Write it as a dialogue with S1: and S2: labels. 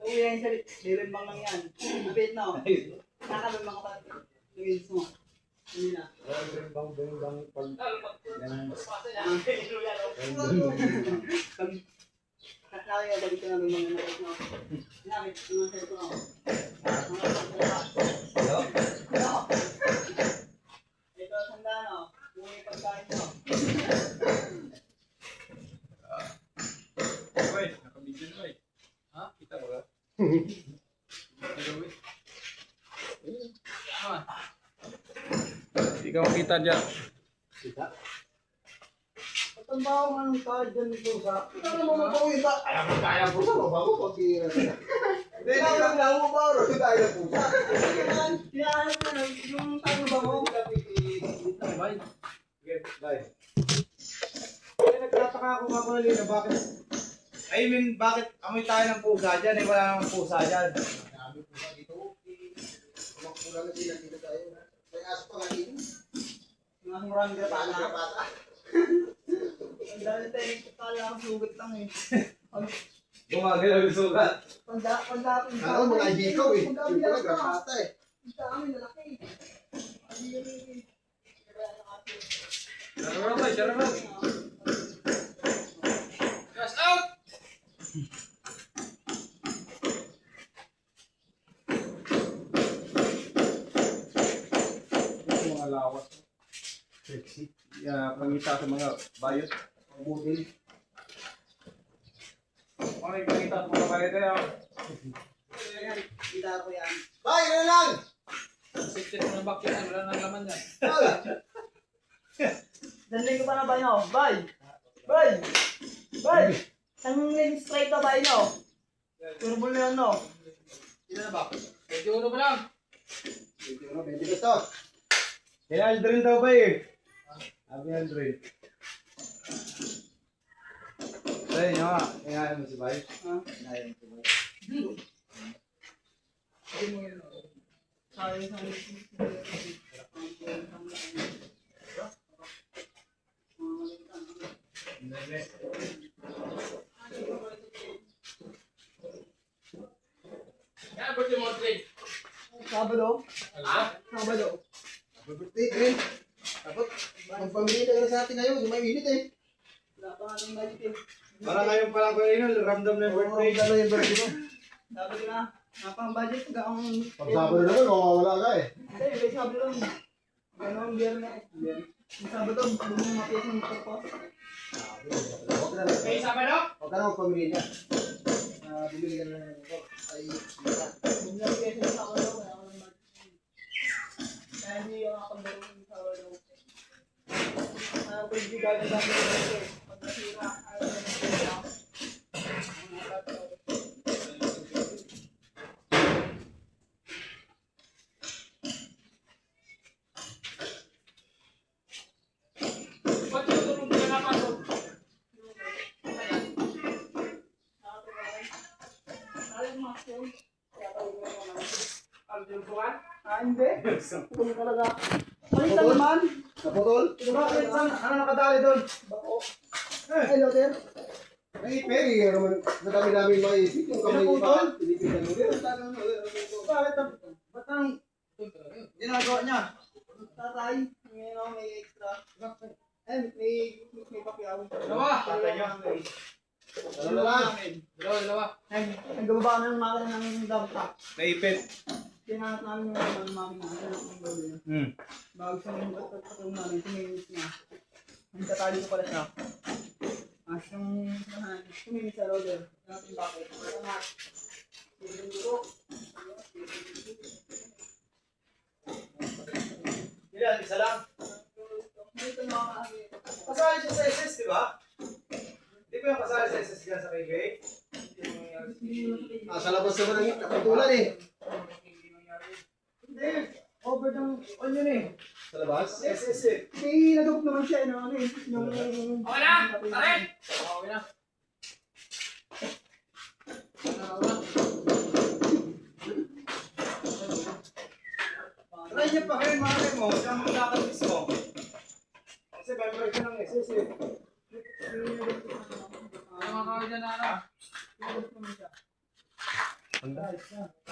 S1: Uwi yan sa lilimbang lang yan. Mabit na. Nakalimbang ka pa. Tumins mo. Hindi na.
S2: Bimbang pag...
S1: Nakakaya ba dito namin mga nakit na? Nakit mga sa'yo ko. Ito, sanda no? Yung pagkain mo.
S3: Uy, nakabidyo na eh. Ha? Kita mo ba? Hindi ka makita dyan.
S2: Kita?
S1: Ang bawa nga ng kahit dyan ito sa...
S2: Ito na mga pawita. Ayaw mo kaya po sa mabago pag-iira na.
S1: Hindi lang lang mo ba?
S2: Hindi kaya po sa.
S1: Kinahanap na yung tayo ba mo?
S2: Bye. Okay, bye. Kaya nagtataka ako nga kanina bakit... I mean, bakit amoy tayo ng pusa dyan? Eh, wala namang pusa dyan. Marami pusa dito. Kumakula na sila dito tayo. May aso pa nga dito.
S1: Mga murang grapata.
S2: Grapata.
S1: Ang dami tayo, kala ang sugat lang eh.
S2: Gumagalaw yung sugat.
S1: Pandapin ka.
S2: Ano, mga hikaw eh. Yung pala, grapata eh.
S1: Ang dami, lalaki. Ano yun eh.
S3: Sarap boy, sarap boy. Gas out!
S2: Ito mga lawas. Sexy. Pangita sa mga bayot. Budil.
S3: Okay, pakita sa mga bayad na yan.
S1: Kita ko yan.
S2: Bye, ano lang!
S3: Sikit mo ng bakyan, wala nang laman yan.
S1: Danlin ko pa na ba nyo? Bye! Bye! Bye! Ang straight na ba nyo? Turbol na yun no?
S3: Ilan na ba? Medyo uno pa lang.
S2: Medyo gusto. Kaya Aldrin daw ba eh? Sabi Aldrin. Sa'yo nyo nga, kaya mo si Bay.
S1: Ha?
S2: Kaya mo si Bay.
S1: Hindi mo yun. Sayang.
S3: Yan, birthday mo, Trey.
S1: Sabado?
S3: Ha?
S1: Sabado.
S2: Happy birthday, Gren. Dapat, magpamili ka na sa atin ngayon, yung may minute eh.
S1: Wala pa nga ng balik eh.
S2: Para ngayon pa lang ko yun, ramdam na yung birthday. Gano'n yung birthday mo?
S1: Sabi ko na, napang-budget ko ang...
S2: Pag Sabado naman, mawawala ka eh.
S1: Hindi, may sabi lang. Gano'n ang biyernes. Yung Sabado, bumong mapiyas ng purpose.
S2: Huwag ka na.
S3: May isa pa no?
S2: Huwag ka na magpamili niya. Bumili ka na ng ito. Ay, isa.
S1: Bumong mapiyas ng Sabado, wala ko ng budget. Kaya hindi yung akapaglaro ng Sabado. Pwede gagawin namin yung budget. Pag nasira, ayaw na nasira.
S3: Ba't yung tulog ka na pasok? Ang tulungan?
S1: Hindi. Kung talaga. Palitan naman.
S2: Naputol? Bakit? Ano nakadali doon?
S1: Bako. Hello there.
S2: Ay, Peri, naman, madami namin maisip. Yung kamay
S1: Pinaputol?
S2: pa, pinipitan mo.
S1: Bakit ang... Ba't ang... Ginagawa niya? Tatay. May extra. May pakyaw.
S3: Dalawa.
S1: Tatay niya.
S2: Ano lang?
S3: Dalawa.
S1: Nagbababa na ng makina ng dampak.
S2: Naipit.
S1: Kinahanap namin yung makina. Ang gawin. Bago sa mga patong namin, tuminis na. Ang tatali ko pala siya. As yung tuminis sa roller. Natin bakit. Salamat. Yung duro.
S2: Ilan? Isa lang?
S1: Dito na mga
S2: Kasali siya sa SS, di ba? Di ba yung kasali sa SS dyan sa KK? Sa labas naman ang naputulan eh.
S1: Hindi. Over ng on yun eh.
S2: Sa labas? SS eh.
S1: May nagawag naman siya ng ano eh. Yung...
S3: Okay na? Tarin! Okay na.
S2: Try niya pa kayo mga mo, siya ang magkakalis mo. Kasi member ka ng SS eh.
S3: Ano mga kawin dyan na ano?
S2: Ayos na.